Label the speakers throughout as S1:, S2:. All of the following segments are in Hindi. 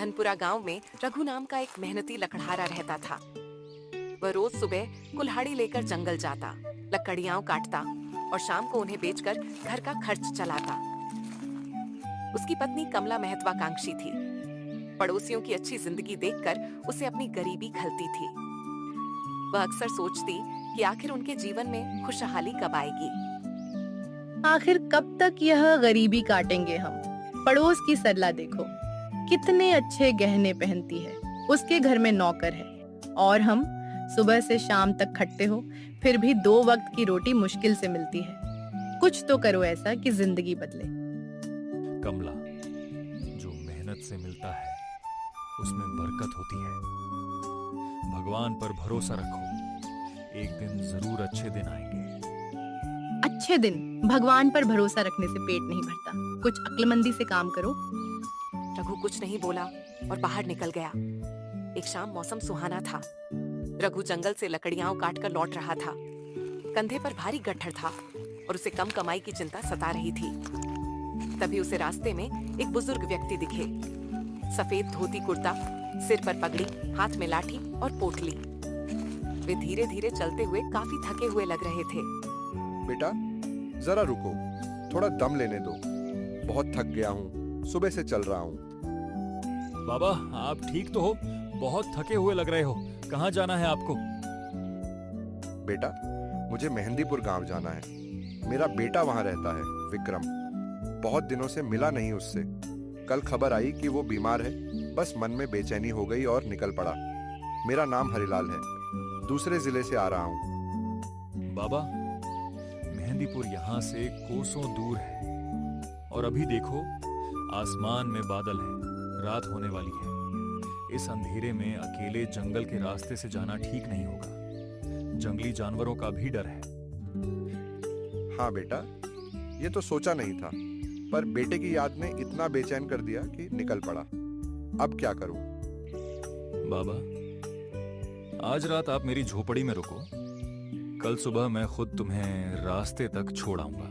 S1: धनपुरा गांव में रघु नाम का एक मेहनती लकड़हारा रहता था। वह रोज सुबह कुल्हाड़ी लेकर जंगल जाता, लकड़ियां काटता और शाम को उन्हें बेचकर घर का खर्च चलाता। उसकी पत्नी कमला महत्वाकांक्षी थी। पड़ोसियों की अच्छी जिंदगी देखकर उसे अपनी गरीबी खलती थी। वह अक्सर सोचती कि आखिर उनके जीवन में खुशहाली कब आएगी।
S2: आखिर कब तक यह गरीबी काटेंगे हम। पड़ोस की सरला देखो, कितने अच्छे गहने पहनती है, उसके घर में नौकर है और हम सुबह से शाम तक खटते हो, फिर भी 2 वक्त की रोटी मुश्किल से मिलती है। कुछ तो करो ऐसा कि जिंदगी बदले।
S3: कमला, जो मेहनत से मिलता है उसमें बरकत होती है। भगवान पर भरोसा रखो, एक दिन जरूर अच्छे दिन आएंगे।
S2: अच्छे दिन? भगवान पर भरोसा रखने से पेट नहीं भरता, कुछ अक्लमंदी से काम करो।
S1: रघु कुछ नहीं बोला और बाहर निकल गया। एक शाम मौसम सुहाना था। रघु जंगल से लकड़ियां काटकर लौट रहा था। कंधे पर भारी गट्ठर था और उसे कम कमाई की चिंता सता रही थी। तभी उसे रास्ते में एक बुजुर्ग व्यक्ति दिखे। सफेद धोती कुर्ता, सिर पर पगड़ी, हाथ में लाठी और पोटली। वे धीरे धीरे चलते हुए काफी थके हुए लग रहे थे।
S4: बेटा, जरा रुको, थोड़ा दम लेने दो। बहुत थक गया हूँ, सुबह से चल रहा हूँ।
S3: बाबा, आप ठीक तो हो? बहुत थके हुए लग रहे हो। कहाँ जाना है आपको?
S4: बेटा, मुझे मेहंदीपुर गांव जाना है। मेरा बेटा वहां रहता है, विक्रम। बहुत दिनों से मिला नहीं उससे। कल खबर आई कि वो बीमार है, बस मन में बेचैनी हो गई और निकल पड़ा। मेरा नाम हरिलाल है, दूसरे जिले से आ रहा हूँ।
S3: बाबा, मेहंदीपुर यहाँ से कोसों दूर है और अभी देखो आसमान में बादल है, रात होने वाली है। इस अंधेरे में अकेले जंगल के रास्ते से जाना ठीक नहीं होगा। जंगली जानवरों का भी डर है।
S4: हाँ बेटा, ये तो सोचा नहीं था, पर बेटे की याद ने इतना बेचैन कर दिया कि निकल पड़ा। अब क्या करूं?
S3: बाबा, आज रात आप मेरी झोपड़ी में रुको। कल सुबह मैं खुद तुम्हें रास्ते तक छोड़ आऊंगा।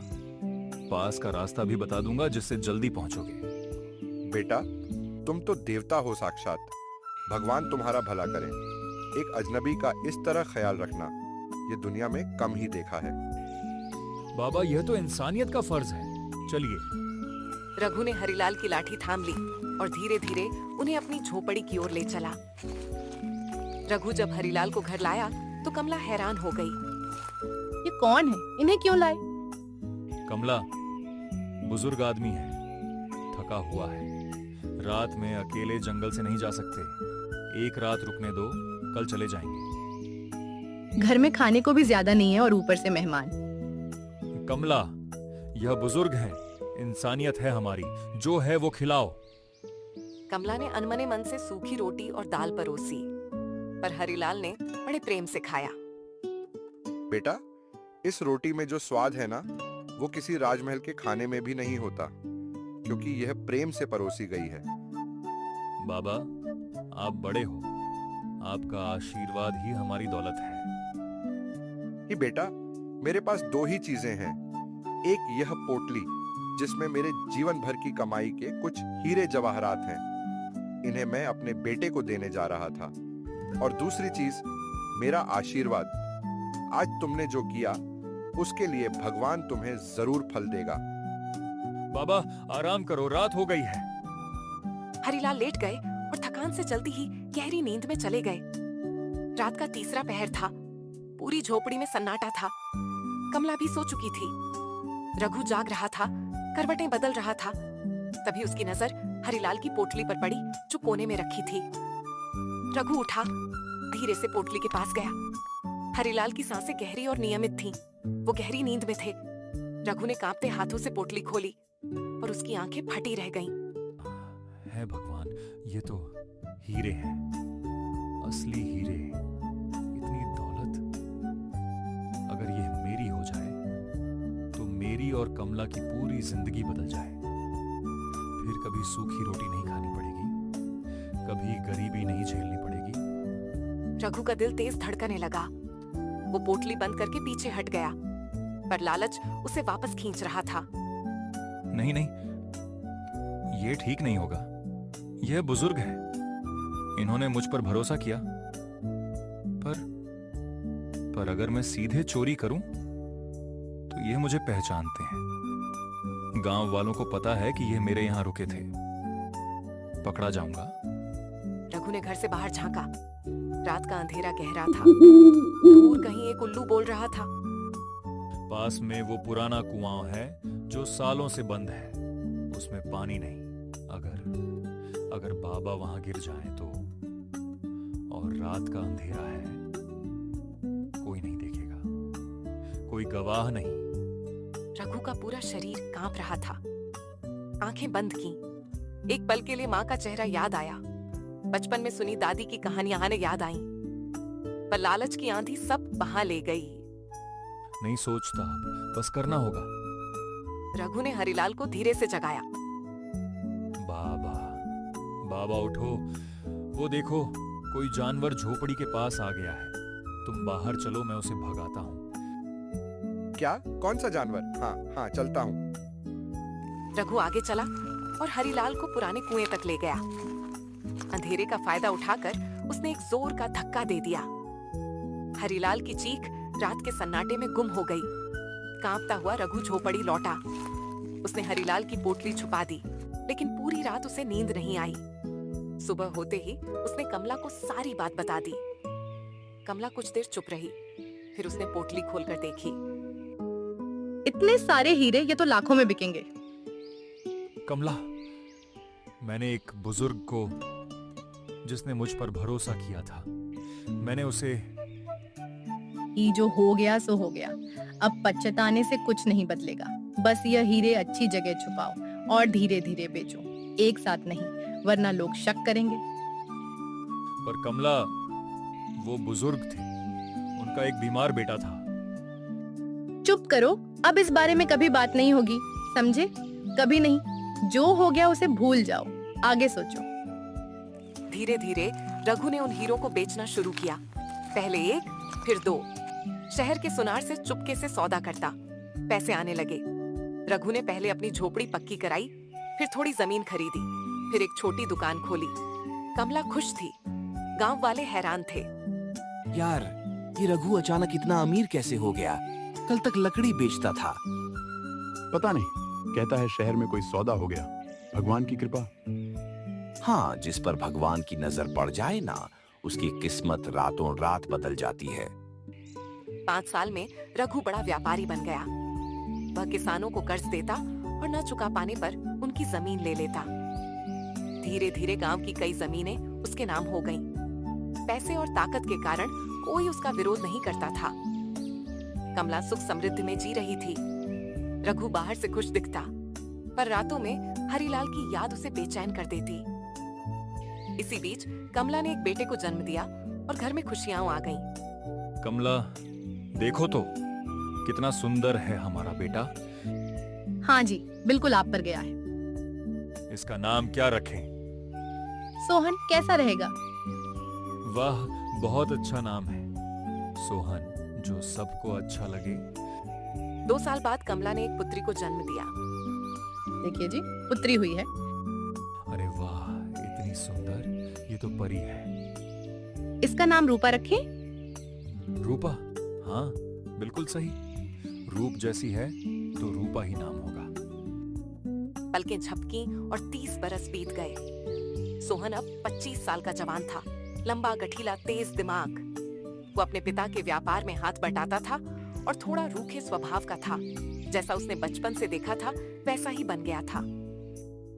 S3: पास का रास्ता भी बता दूंगा, जिससे जल्दी पहुंचोगे।
S4: बेटा, तुम तो देवता हो साक्षात। भगवान तुम्हारा भला करें। एक अजनबी का इस तरह ख्याल रखना ये दुनिया में कम ही देखा है।
S3: बाबा, यह तो इंसानियत का फर्ज है। चलिए।
S1: रघु ने हरिलाल की लाठी थाम ली और धीरे धीरे उन्हें अपनी झोपड़ी की ओर ले चला। रघु जब हरिलाल को घर लाया तो कमला हैरान हो गई।
S2: ये कौन है? इन्हें क्यों लाए?
S3: कमला बुजुर्ग आदमी है, थका हुआ है। रात में अकेले जंगल से नहीं जा सकते। एक रात रुकने दो, कल चले जाएंगे।
S2: घर में खाने को भी ज्यादा नहीं है और ऊपर से मेहमान।
S3: कमला, यह बुजुर्ग हैं, इंसानियत है हमारी, जो है वो खिलाओ।
S1: कमला ने अनमने मन से सूखी रोटी और दाल परोसी, पर हरिलाल ने बड़े प्रेम से खाया।
S4: बेटा, इस रोटी में जो स्वाद है ना, वो किसी राजमहल के खाने में भी नहीं होता, क्योंकि यह प्रेम से परोसी गई है।
S3: बाबा, आप बड़े हो, आपका आशीर्वाद ही हमारी दौलत है।
S4: कि बेटा, मेरे पास 2 ही चीजें हैं। एक यह पोटली, जिसमें मेरे जीवन भर की कमाई के कुछ हीरे जवाहरात हैं। इन्हें मैं अपने बेटे को देने जा रहा था। और दूसरी चीज, मेरा आशीर्वाद। आज तुमने जो किया, उसके लिए भगवान तुम्हें जरूर फल देगा।
S3: बाबा, आराम करो, रात हो गई है।
S1: हरिलाल लेट गए और थकान से जल्दी ही गहरी नींद में चले गए। रात का तीसरा पहर था। पूरी झोपड़ी में सन्नाटा था। कमला भी सो चुकी थी। रघु जाग रहा था, करवटें बदल रहा था। तभी उसकी नजर हरिलाल की पोटली पर पड़ी, जो कोने में रखी थी। रघु उठा, धीरे से पोटली के पास गया। हरिलाल की सांसें गहरी और नियमित थीं। वो गहरी नींद में थे। रघु ने कांपते हाथों से पोटली खोली और उसकी आंखें फटी रह गईं।
S3: है भगवान, ये तो हीरे हैं, असली हीरे। इतनी दौलत, अगर ये मेरी हो जाए तो मेरी और कमला की पूरी जिंदगी बदल जाए। फिर कभी सूखी रोटी नहीं खानी पड़ेगी, कभी गरीबी नहीं झेलनी पड़ेगी।
S1: रघु का दिल तेज धड़कने लगा। वो पोटली बंद करके पीछे हट गया, पर लालच उसे वापस खींच रहा था।
S3: नहीं नहीं, ये ठीक नहीं होगा। यह बुजुर्ग है, इन्होंने मुझ पर भरोसा किया। पर अगर मैं सीधे चोरी करूं तो ये मुझे पहचानते हैं। गांव वालों को पता है कि ये मेरे यहां रुके थे। पकड़ा जाऊंगा।
S1: रघु ने घर से बाहर झांका। रात का अंधेरा गहरा था। दूर कहीं एक उल्लू बोल रहा था।
S3: पास में वो पुराना कुआं है जो सालों से बंद है, उसमें पानी नहीं। अगर बाबा वहां गिर जाए तो, और रात का अंधेरा है, कोई नहीं देखेगा, कोई गवाह नहीं।
S1: रघु का पूरा शरीर कांप रहा था। आंखें बंद की। एक पल के लिए माँ का चेहरा याद आया। बचपन में सुनी दादी की कहानियां याद आईं। पर लालच की आंधी सब बहा ले गई।
S3: नहीं सोचता, बस करना होगा।
S1: रघु ने हरिलाल को धीरे से जगाया।
S3: बाबा उठो, वो देखो कोई जानवर झोपड़ी के पास आ गया है। तुम बाहर चलो, मैं उसे भगाता हूँ।
S4: क्या? कौन सा जानवर? हाँ चलता हूँ।
S1: रघु आगे चला और हरिलाल को पुराने कुएं तक ले गया। अंधेरे का फायदा उठाकर उसने एक जोर का धक्का दे दिया। हरिलाल की चीख रात के सन्नाटे में गुम हो गई। कांपता हुआ रघु झोपड़ी लौटा। उसने हरिलाल की पोटली छुपा दी, लेकिन पूरी रात उसे नींद नहीं आई। सुबह होते ही उसने कमला को सारी बात बता दी। कमला कुछ देर चुप रही, फिर उसने पोटली खोलकर देखी।
S2: इतने सारे हीरे, ये तो लाखों में बिकेंगे।
S3: कमला, मैंने एक बुजुर्ग को, जिसने मुझ पर भरोसा किया था, मैंने उसे।
S2: ये जो हो गया सो हो गया। अब पछताने से कुछ नहीं बदलेगा। बस यह हीरे अच्छी जगह छुपाओ और धीरे धीरे बेचो, एक साथ नहीं, वरना लोग शक करेंगे।
S3: पर कमला, वो बुजुर्ग थे, उनका एक बीमार बेटा था।
S2: चुप करो, अब इस बारे में कभी बात नहीं होगी, समझे? कभी नहीं। जो हो गया उसे भूल जाओ, आगे सोचो।
S1: धीरे धीरे रघु ने उन हीरों को बेचना शुरू किया। पहले एक, फिर दो। शहर के सुनार से चुपके से सौदा करता। पैसे आने लगे। रघु ने पहले अपनी झोपड़ी पक्की कराई, फिर थोड़ी जमीन खरीदी, फिर एक छोटी दुकान खोली। कमला खुश थी, गांव वाले हैरान थे।
S5: यार, ये रघु अचानक इतना अमीर कैसे हो गया? कल तक लकड़ी बेचता था।
S6: पता नहीं, कहता है शहर में कोई सौदा हो गया। भगवान की कृपा।
S5: हाँ, जिस पर भगवान की नजर पड़ जाए ना, उसकी किस्मत रातों रात बदल जाती है।
S1: 5 साल में रघु बड़ा व्यापारी बन गया। वह किसानों को कर्ज देता और न चुका पाने पर उनकी जमीन ले लेता। धीरे धीरे गांव की कई जमीनें उसके नाम हो गईं। पैसे और ताकत के कारण कोई उसका विरोध नहीं करता था। कमला सुख समृद्धि में जी रही थी। रघु बाहर से खुश दिखता, पर रातों में हरिलाल की याद उसे बेचैन कर देती। इसी बीच कमला ने एक बेटे को जन्म दिया और घर में खुशियां आ गईं।
S3: कमला, देखो तो कितना सुंदर है हमारा बेटा।
S2: हाँ जी, बिल्कुल आप पर गया है।
S3: इसका नाम क्या रखें?
S2: सोहन कैसा रहेगा?
S3: वाह, बहुत अच्छा नाम है, सोहन, जो सबको अच्छा लगे।
S1: 2 साल बाद कमला ने एक पुत्री को जन्म दिया।
S2: देखिए जी, पुत्री हुई है।
S3: अरे वाह, इतनी सुंदर, ये तो परी है।
S2: इसका नाम रूपा रखें?
S3: रूपा? हाँ, बिल्कुल सही। रूप जैसी है तो रूपा ही नाम होगा।
S1: पलकें झपकी और 30 बरस बीत गए। सोहन अब 25 साल का जवान था। लंबा, गठीला, तेज दिमाग। वो अपने पिता के व्यापार में हाथ बटाता था और थोड़ा रूखे स्वभाव का था। जैसा उसने बचपन से देखा था वैसा ही बन गया था।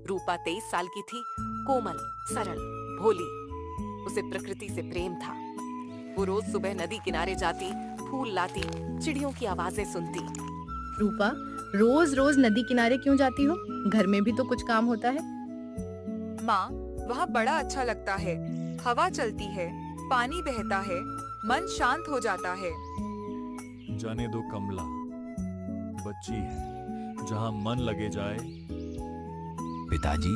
S1: रूपा 23 साल की थी, कोमल, सरल, भोली। उसे प्रकृति से प्रेम था। वो रोज सुबह नदी किनारे जाती, फूल लाती, चिड़ियों की आवाजें सुनती।
S2: रूपा, रोज रोज नदी किनारे क्यों जाती हो? घर में भी तो कुछ काम होता है।
S7: माँ, वहाँ बड़ा अच्छा लगता है। हवा चलती है, पानी बहता है, मन शांत हो जाता है।
S3: जाने दो कमला, बच्ची है, जहाँ मन लगे जाए।
S8: पिताजी,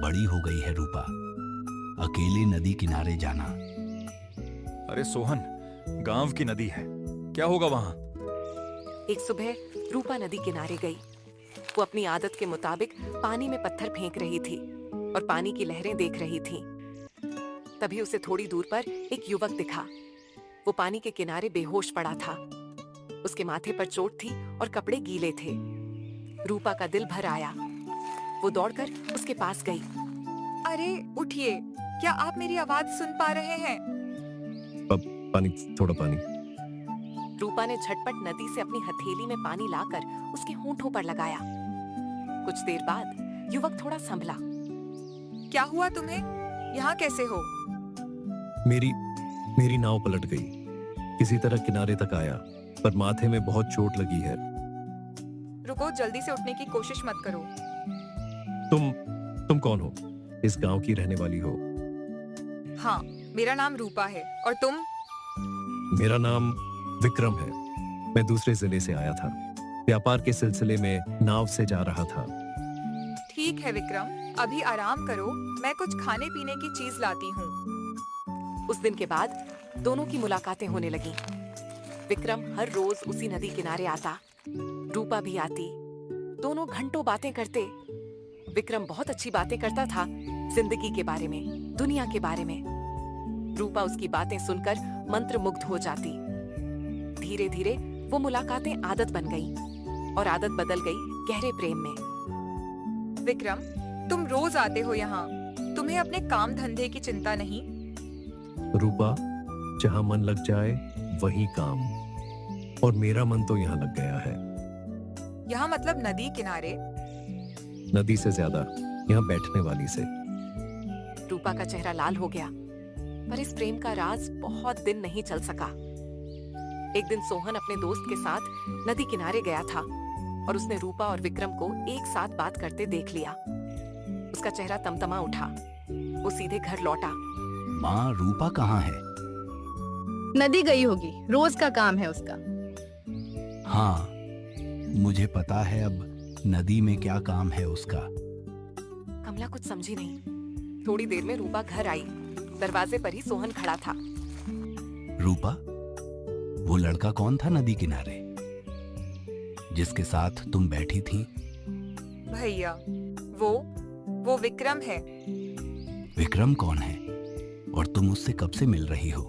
S8: बड़ी हो गई है रूपा, अकेले नदी किनारे जाना।
S3: अरे सोहन, गांव की नदी है, क्या होगा वहाँ?
S1: एक सुबह रूपा नदी किनारे गई। वो अपनी आदत के मुताबिक पानी में पत्थर फेंक रही थी। और पानी की लहरें देख रही थी। तभी उसे थोड़ी दूर पर एक युवक दिखा। वो पानी के किनारे बेहोश पड़ा था। उसके माथे पर चोट थी और कपड़े गीले थे। रूपा का दिल भर आया। वो दौड़कर उसके पास गई।
S7: अरे उठिए, क्या आप मेरी आवाज सुन पा रहे हैं?
S9: पानी, थोड़ा पानी।
S1: रूपा ने झटपट नदी से अपनी हथेली में पानी लाकर उसके होंठों पर लगाया। कुछ देर बाद युवक थोड़ा संभला।
S7: क्या हुआ तुम्हें? यहाँ कैसे हो?
S9: मेरी नाव पलट गई। किसी तरह किनारे तक आया, पर माथे में बहुत चोट लगी है।
S7: रुको, जल्दी से उठने की कोशिश मत करो।
S9: तुम कौन हो? इस गांव की रहने वाली हो?
S7: हाँ, मेरा नाम रूपा है। और तुम?
S9: मेरा नाम विक्रम है। मैं दूसरे जिले से आया था। व्यापार के सिलसिले में नाव से जा रहा था।
S7: ठीक है विक्रम, अभी आराम करो, मैं कुछ खाने पीने की चीज लाती हूँ।
S1: उस दिन के बाद दोनों की मुलाकातें होने लगी। विक्रम हर रोज उसी नदी किनारे आता, रूपा भी आती। दोनों घंटों बातें करते। विक्रम बहुत अच्छी बातें करता था, जिंदगी के बारे में, दुनिया के बारे में। रूपा उसकी बातें सुनकर मंत्रमुग्ध हो जाती। धीरे धीरे वो मुलाकातें आदत बन गई और आदत बदल गई गहरे प्रेम में।
S7: विक्रम, तुम रोज आते हो यहाँ, तुम्हें अपने काम धंधे की चिंता नहीं?
S9: रूपा, जहाँ मन लग जाए वही काम, और मेरा मन तो यहाँ लग गया है।
S7: यहाँ मतलब नदी किनारे?
S9: नदी से ज्यादा यहाँ बैठने वाली से।
S1: रूपा का चेहरा लाल हो गया, पर इस प्रेम का राज बहुत दिन नहीं चल सका। एक दिन सोहन अपने दोस्त के साथ नदी किनारे गया था और उसने रूपा और विक्रम को एक साथ बात करते देख लिया। उसका चेहरा तमतमा उठा। वो सीधे घर लौटा।
S8: माँ, रूपा कहाँ है?
S2: नदी गई होगी, रोज का काम है उसका।
S8: हाँ, मुझे पता है अब नदी में क्या काम है उसका।
S1: कमला कुछ समझी नहीं। थोड़ी देर में रूपा घर आई। दरवाजे पर ही सोहन खड़ा था।
S8: रूपा, वो लड़का कौन था नदी किनारे जिसके साथ तुम बैठी थी?
S7: भैया, वो विक्रम है।
S8: विक्रम कौन है और तुम उससे कब से मिल रही हो?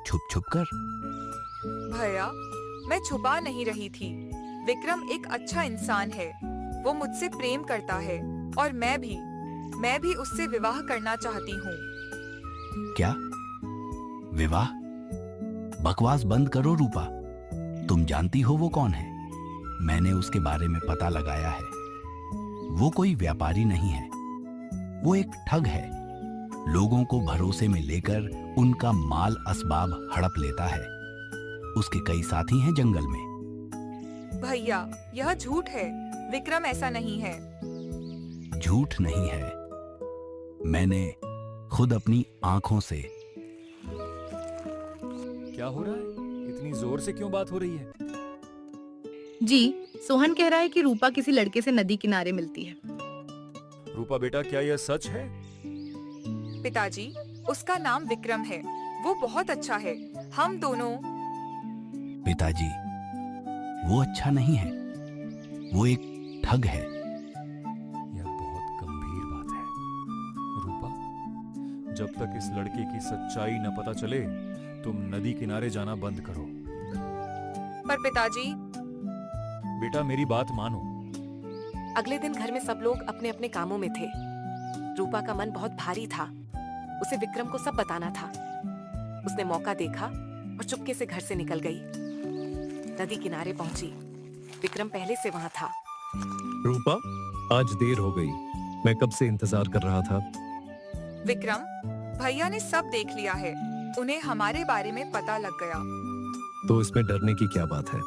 S8: छुप छुप कर?
S7: भैया, मैं छुपा नहीं रही थी। विक्रम एक अच्छा इंसान है। वो मुझसे प्रेम करता है और मैं भी उससे विवाह करना चाहती हूँ।
S8: क्या? विवाह? बकवास बंद करो रूपा। तुम जानती हो वो कौन है? मैंने उसके बारे में पता लगाया है। वो कोई व्यापारी नहीं है, वो एक ठग है। लोगों को भरोसे में लेकर उनका माल असबाब हड़प लेता है। उसके कई साथी हैं जंगल में।
S7: भैया, यह झूठ है। विक्रम ऐसा नहीं है।
S8: झूठ नहीं है, मैंने खुद अपनी आंखों से।
S3: क्या हो रहा है? इतनी जोर से क्यों बात हो रही है?
S2: जी, सोहन कह रहा है कि रूपा किसी लड़के से नदी किनारे मिलती है।
S3: रूपा बेटा, क्या यह सच है?
S7: पिताजी, उसका नाम विक्रम है। वो बहुत अच्छा है। हम दोनों।
S8: पिताजी, वो अच्छा नहीं है, वो एक ठग है।
S3: यह बहुत गंभीर बात है। रूपा, जब तक इस लड़के की सच्चाई न पता चले, तुम नदी किनारे जाना बंद करो।
S7: पर पिताजी।
S3: बेटा, मेरी बात मानो।
S1: अगले दिन घर में सब लोग अपने अपने कामों में थे। रूपा का मन बहुत भारी था। उसे विक्रम को सब बताना था। उसने मौका देखा और चुपके से घर से निकल गई। नदी किनारे पहुंची। विक्रम पहले से वहां था।
S9: रूपा, आज देर हो गई। मैं कब से इंतजार कर रहा था।
S7: विक्रम, भैया ने सब देख लिया है। उन्हें हमारे बारे में पता लग गया।
S9: तो इसमें डरने की क्या बात है?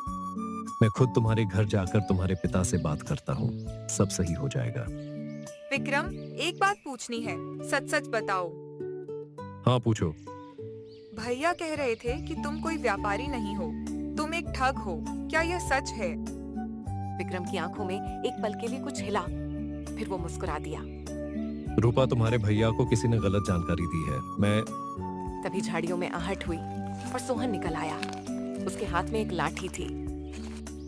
S9: मैं खुद तुम्हारे घर जाकर तुम्हारे पिता से बात करता हूँ। सब सही हो जाएगा।
S7: विक्रम, एक बात पूछनी है, सच सच बताओ।
S9: हाँ, पूछो।
S7: भैया कह रहे थे कि तुम कोई व्यापारी नहीं हो, तुम एक ठग हो। क्या यह सच है?
S1: विक्रम की आंखों में एक पल के लिए कुछ हिला, फिर वो मुस्कुरा दिया।
S9: रूपा, तुम्हारे भैया को किसी ने गलत जानकारी दी है। मैं
S1: तभी झाड़ियों में आहट हुई और सोहन निकल आया। उसके हाथ में एक लाठी थी।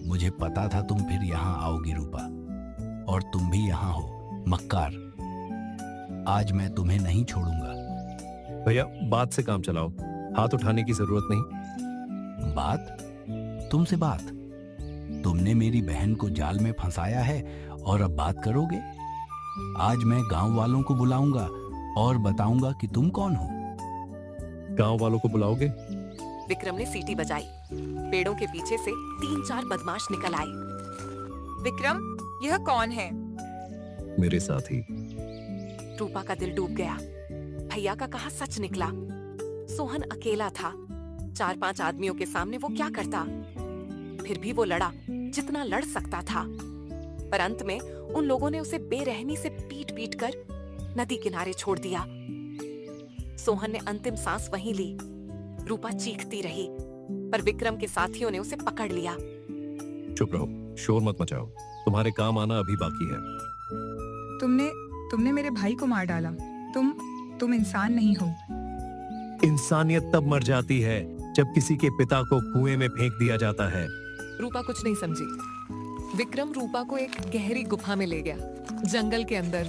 S8: मुझे पता था तुम फिर यहाँ आओगी रूपा, और तुम भी यहाँ हो, मक्कार। आज मैं तुम्हें नहीं छोड़ूंगा।
S9: भैया बात से काम चलाओ, हाथ उठाने की जरूरत नहीं।
S8: बात? तुमसे बात? तुमने मेरी बहन को जाल में फंसाया है और अब बात करोगे? आज मैं गांव वालों को बुलाऊंगा और बताऊंगा कि तुम कौन हो।
S9: गांव वालों को बुलाओगे?
S1: विक्रम ने सीटी बजाई। पेड़ों के पीछे से 3-4 बदमाश निकल आए।
S7: विक्रम, यह कौन है?
S9: मेरे साथी।
S1: रूपा का दिल डूब गया। भैया का कहा सच निकला। सोहन अकेला था। 4-5 आदमियों के सामने वो क्या करता? फिर भी वो लड़ा जितना लड़ सकता था। पर अंत में उन लोगों ने उसे बेरहमी से पीट-पीट कर नदी किनारे छोड़ दिया। सोहन ने अंतिम सांस वहीं ली। रूपा चीखती रही, पर विक्रम के साथियों ने उसे पकड़ लिया।
S9: चुप रहो, शोर मत मचाओ, तुम्हारे काम आना अभी बाकी है।
S7: तुमने मेरे भाई को मार डाला। तुम इंसान नहीं हो।
S9: इंसानियत तब मर जाती है जब किसी के पिता को कुएं में फेंक दिया जाता है।
S1: रूपा कुछ नहीं समझी। विक्रम रूपा को एक गहरी गुफा में ले गया, जंगल के अंदर।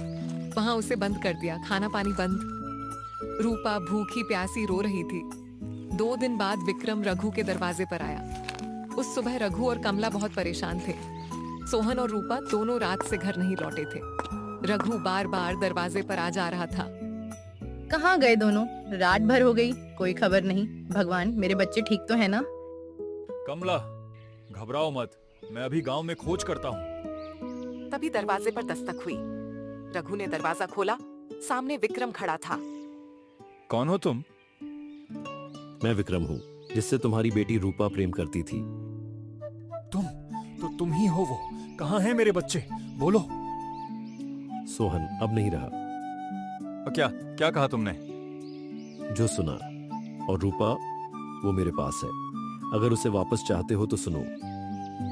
S1: वहां उसे बंद कर दिया, खाना पानी बंद। रूपा भूखी प्यासी रो रही थी। 2 दिन बाद विक्रम रघु के दरवाजे पर आया। उस सुबह रघु और कमला बहुत परेशान थे। सोहन और रूपा दोनों रात से घर नहीं लौटे थे। रघु बार बार दरवाजे पर आ जा रहा था।
S2: कहाँ गए दोनों? रात भर हो गई, कोई खबर नहीं। भगवान, मेरे बच्चे ठीक तो है ना?
S3: कमला, घबराओ मत, मैं अभी गांव में खोज करता हूँ।
S1: तभी दरवाजे पर दस्तक हुई। रघु ने दरवाजा खोला। सामने विक्रम खड़ा था।
S3: कौन हो तुम?
S9: मैं विक्रम हूँ, जिससे तुम्हारी बेटी रूपा प्रेम करती थी।
S3: तुम ही हो वो? कहाँ हैं मेरे बच्चे? बोलो।
S9: सोहन अब नहीं रहा।
S3: क्या कहा तुमने?
S9: जो सुना। और रूपा वो मेरे पास है। अगर उसे वापस चाहते हो तो सुनो।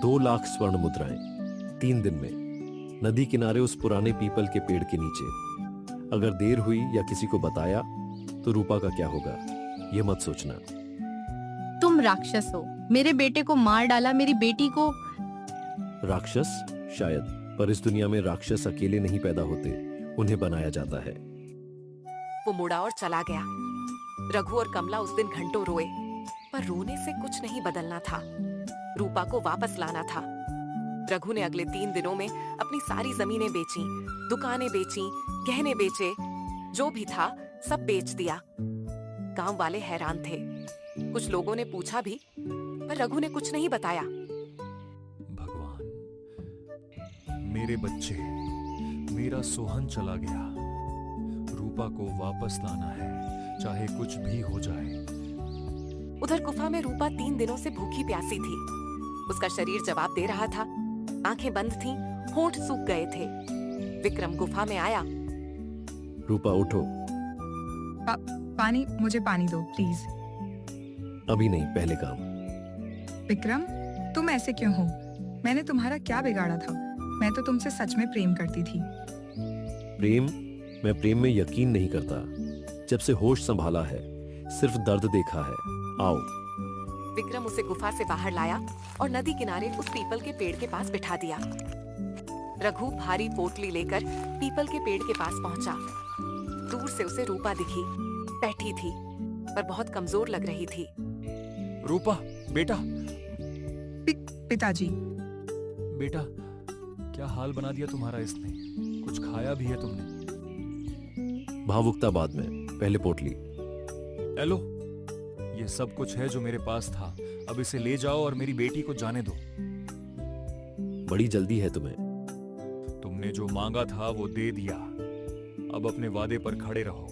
S9: 2 लाख स्वर्ण मुद्राएं 3 दिन में, नदी किनारे उस पुराने पीपल के पेड़ के नीचे। अगर देर हुई या किसी को बताया तो रूपा का क्या होगा, ये मत सोचना।
S2: तुम राक्षस हो, मेरे बेटे को मार डाला, मेरी बेटी को।
S9: राक्षस? शायद, पर इस दुनिया में राक्षस अकेले नहीं पैदा होते, उन्हें बनाया जाता है।
S1: वो मुड़ा और चला गया। रघु और कमला उस दिन घंटों रोए, पर रोने से कुछ नहीं बदलना था। रूपा को वापस लाना था। रघु ने अगले 3 दिनों में अपनी सारी जमीनें बेची, दुकानें बेची, गहने बेचे, जो भी था सब बेच दिया। गांव वाले हैरान थे। कुछ लोगों ने पूछा भी, पर रघु ने कुछ नहीं बताया।
S3: भगवान, मेरे बच्चे, मेरा सोहन चला गया। रूपा को वापस लाना है, चाहे कुछ भी हो जाए।
S1: उधर गुफा में रूपा 3 दिनों से भूखी प्यासी थी। उसका शरीर जवाब दे रहा था। आंखें बंद थीं, होंठ सूख गए थे। विक्रम गुफा में आया।
S9: रूपा उठो।
S7: मुझे पानी दो प्लीज।
S9: अभी नहीं, पहले काम।
S7: विक्रम, तुम ऐसे क्यों हो? मैंने तुम्हारा क्या बिगाड़ा था? मैं तो तुमसे सच में प्रेम करती थी।
S9: प्रेम? मैं प्रेम में यकीन नहीं करता। जब से होश संभाला है, सिर्फ दर्द देखा है। आओ।
S1: विक्रम उसे गुफा से बाहर लाया और नदी किनारे उस पीपल के पेड़ के पास बिठा दिया। रघु भारी पोटली लेकर पीपल के पेड़ के पास पहुंचा। दूर से उसे रूपा दिखी। बैठी थी, पर बहुत कमजोर लग रही थी।
S3: रूपा, बेटा।
S7: पिताजी।
S3: बेटा, क्या हाल बना दिया तुम्हारा इसने? कुछ खाया भी है तुमने?
S9: भावुकता बाद में, पहले पोटली।
S3: हेलो, ये सब कुछ है जो मेरे पास था। अब इसे ले जाओ और मेरी बेटी को जाने दो।
S9: बड़ी जल्दी है तुम्हें।
S3: तुमने जो मांगा था वो दे दिया। अब अपने वादे पर खड़े रहो।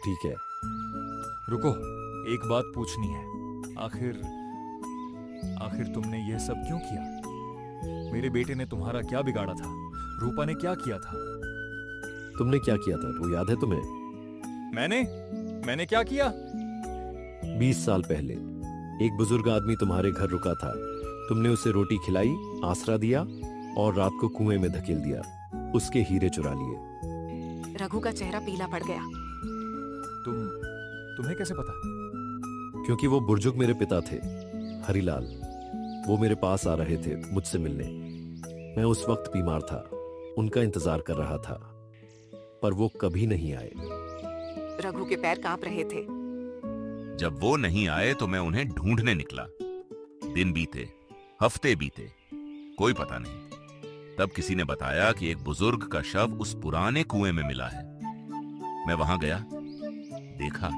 S9: ठीक है।
S3: रुको, एक बात पूछनी है। आखिर तुमने ये सब क्यों किया? मेरे बेटे ने तुम्हारा क्या बिगाड़ा था? रूपा ने क्या किया था?
S9: तुमने क्या किया था वो याद है तुम्हें?
S3: मैंने क्या किया?
S9: 20 साल पहले एक बुजुर्ग आदमी तुम्हारे घर रुका था। तुमने उसे रोटी खिलाई, आसरा दिया और रात को कुएं में धकेल दिया। उसके हीरे चुरा लिए।
S1: रघु का चेहरा पीला पड़ गया।
S3: तुम्हें कैसे पता?
S9: क्योंकि वो बुजुर्ग मेरे पिता थे, हरिलाल। वो मेरे पास आ रहे थे मुझसे मिलने। मैं उस वक्त बीमार था, उनका इंतजार कर रहा था। पर वो कभी नहीं आए।
S1: रघु के पैर कांप रहे थे।
S5: जब वो नहीं आए तो मैं उन्हें ढूंढने निकला। दिन बीते, हफ्ते बीते, कोई पता नहीं। तब किसी ने बताया कि एक बुजुर्ग का शव उस पुराने कुएं में मिला है। मैं वहां गया, देखा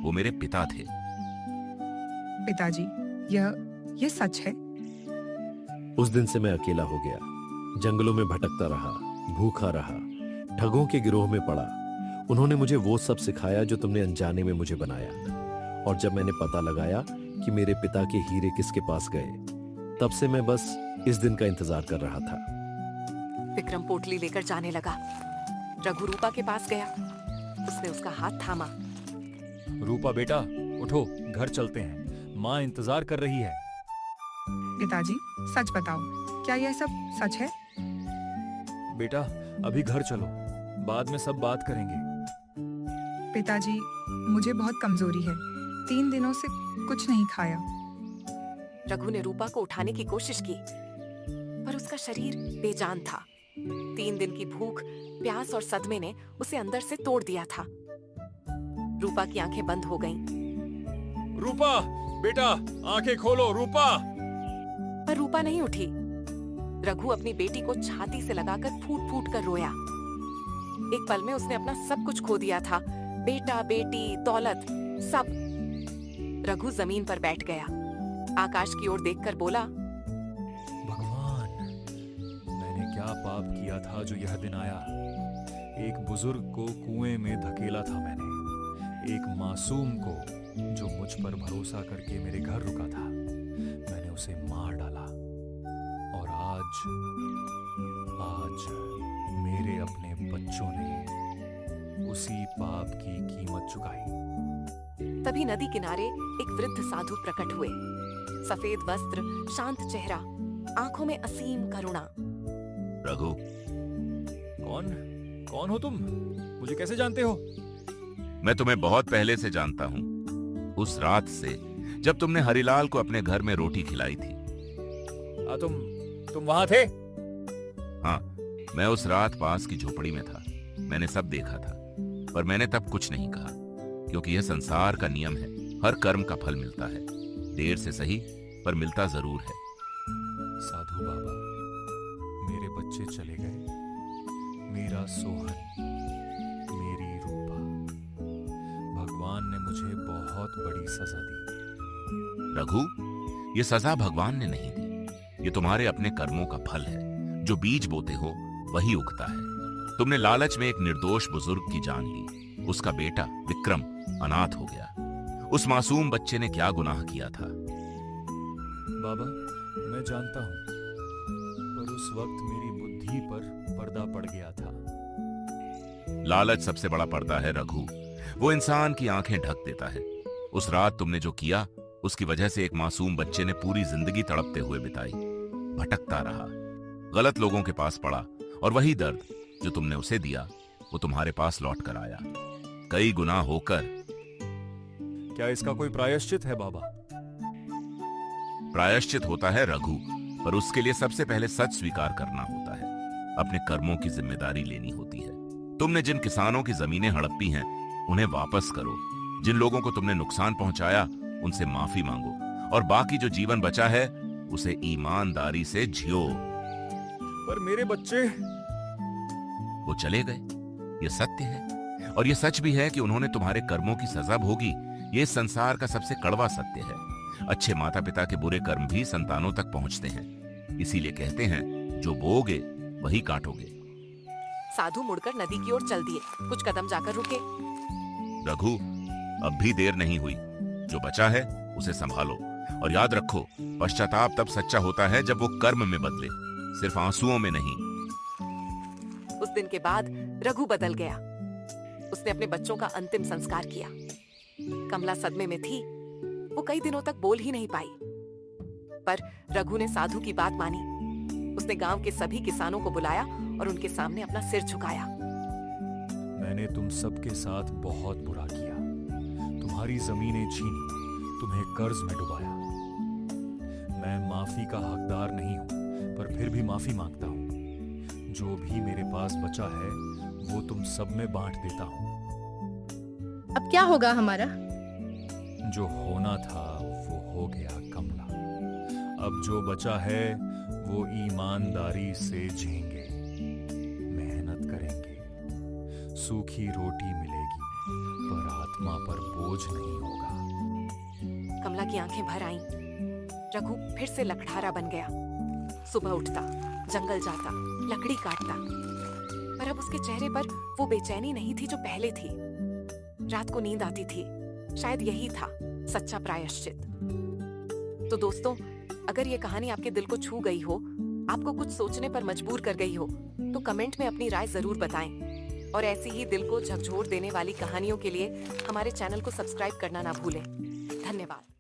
S5: वो मेरे पिता थे।
S7: पिताजी, यह सच है?
S9: उस दिन से मैं अकेला हो गया, जंगलों में भटकता रहा, भूखा रहा, ठगों के गिरोह में पड़ा। उन्होंने मुझे वो सब सिखाया जो तुमने अनजाने में मुझे बनाया। और जब मैंने पता लगाया कि मेरे पिता के हीरे किसके पास गए, तब से मैं बस इस दिन का इंतजार कर रहा था।
S1: विक्रम पोटली लेकर जाने लगा। रघु रूपा के पास गया। उसने उसका हाथ थामा।
S3: रूपा बेटा, उठो, घर चलते हैं। माँ इंतजार कर रही है।
S7: पिताजी, सच बताओ, क्या यह सब सच है?
S3: बेटा, अभी घर चलो, बाद में सब बात करेंगे।
S7: पिताजी, मुझे बहुत कमजोरी है। 3 दिनों से कुछ नहीं खाया।
S1: रघु ने रूपा को उठाने की कोशिश की, पर उसका शरीर बेजान था। 3 दिन की भूख, प्यास और सदमे ने उसे अंदर से तोड़ दिया था। रूपा की आंखें बंद हो गईं।
S3: रूपा बेटा, आंखें खोलो, रूपा।
S1: पर रूपा नहीं उठी। रघु अपनी बेटी को छाती से लगाकर फूट फूट कर रोया। एक पल में उसने अपना सब कुछ खो दिया था, बेटा, बेटी, दौलत, सब। रघु जमीन पर बैठ गया। आकाश की ओर देखकर बोला,
S3: भगवान, मैंने क्या पाप किया था जो यह दिन आया। एक बुजुर्ग को कुएं में धकेला था मैंने, एक मासूम को जो मुझ पर भरोसा करके मेरे घर रुका था, मैंने उसे मार डाला। और आज मेरे अपने बच्चों ने उसी पाप की कीमत चुकाई।
S1: तभी नदी किनारे एक वृद्ध साधु प्रकट हुए। सफेद वस्त्र, शांत चेहरा, आंखों में असीम करुणा।
S5: रघु,
S3: कौन हो तुम? मुझे कैसे जानते हो?
S5: मैं तुम्हें बहुत पहले से जानता हूं। उस रात से जब तुमने हरिलाल को अपने घर में रोटी खिलाई थी।
S3: तुम वहां थे?
S5: हाँ, मैं उस रात पास की झोपड़ी में था। मैंने सब देखा था, पर मैंने तब कुछ नहीं कहा, क्योंकि यह संसार का नियम है। हर कर्म का फल मिलता है, देर से सही, पर मिलता जरूर है।
S3: साधु बाबा, मेरे बच्चे चले गए, मेरा सोहन, मेरी रूपा। भगवान ने मुझे बहुत बड़ी सजा दी।
S5: रघु, ये सजा भगवान ने नहीं दी, ये तुम्हारे अपने कर्मों का फल है। जो बीज बोते हो वही उगता है। तुमने लालच में एक निर्दोष बुजुर्ग की जान ली। उसका बेटा विक्रम अनाथ हो गया। उस मासूम बच्चे ने क्या गुनाह किया था?
S3: बाबा, मैं जानता हूं, पर उस वक्त मेरी बुद्धि पर पर्दा पड़ गया था।
S5: लालच सबसे बड़ा पर्दा है रघु। वो इंसान की आंखें ढक देता है। उस रात तुमने जो किया, उसकी वजह से एक मासूम बच्चे ने पूरी जिंदगी तड़पते हुए बिताई, भटकता रहा, गलत लोगों के पास पड़ा, और वही दर्द जो तुमने उसे दिया वो तुम्हारे पास लौट कर आया, कई गुना होकर।
S3: क्या इसका कोई प्रायश्चित है बाबा?
S5: प्रायश्चित होता है रघु, पर उसके लिए सबसे पहले सच स्वीकार करना होता है। अपने कर्मों की जिम्मेदारी लेनी होती है। तुमने जिन किसानों की जमीनें हड़पी हैं, उन्हें वापस करो। जिन लोगों को तुमने नुकसान पहुंचाया, उनसे माफी मांगो, और बाकी जो जीवन बचा है उसे ईमानदारी से जियो।
S3: पर मेरे बच्चे?
S5: वो चले गए, ये सत्य है। और ये सच भी है कि उन्होंने तुम्हारे कर्मों की सजा भोगी। ये संसार का सबसे कड़वा सत्य है। अच्छे माता पिता के बुरे कर्म भी संतानों तक पहुंचते हैं। इसीलिए कहते हैं, जो बोओगे वही काटोगे।
S1: साधु मुड़कर नदी की ओर चल दिए। कुछ कदम जाकर रुके।
S5: रघु, अब भी देर नहीं हुई। जो बचा है उसे संभालो, और याद रखो, पश्चाताप तब सच्चा होता है जब वो कर्म में बदले, सिर्फ आंसुओं में नहीं।
S1: उस दिन के बाद रघु बदल गया। उसने अपने बच्चों का अंतिम संस्कार किया। कमला सदमे में थी। वो कई दिनों तक बोल ही नहीं पाई, पर रघु ने साधु की बात मानी। उसने गांव के सभी किसानों को बुलाया और उनके सामने अपना सिर झुकाया।
S3: मैंने तुम सबके साथ बहुत बुरा किया, तुम्हारी जमीनें छीनी, तुम्हें कर्ज में डुबाया। मैं माफी का हकदार नहीं हूं, पर फिर भी माफी मांगता हूं। जो भी मेरे पास बचा है वो तुम सब में बांट देता हूँ।
S2: अब क्या होगा हमारा?
S3: जो होना था वो हो गया कमला। अब जो बचा है वो ईमानदारी से जिएंगे, मेहनत करेंगे, सूखी रोटी मिलेगी पर आत्मा पर बोझ नहीं होगा।
S1: कमला की आंखें भर आईं। रघु फिर से लकड़हारा बन गया। सुबह उठता, जंगल जाता, लकड़ी काटता, पर अब उसके चेहरे पर वो बेचैनी नहीं थी जो पहले थी। रात को नींद आती थी, शायद यही था सच्चा प्रायश्चित। तो दोस्तों, अगर ये कहानी आपके दिल को छू गई हो, आपको कुछ सोचने पर मजबूर कर गई हो, तो कमेंट में अपनी राय जरूर बताएं। और ऐसी ही दिल को झकझोर देने वाली कहानियों के लिए हमारे चैनल को सब्सक्राइब करना ना भूलें। धन्यवाद।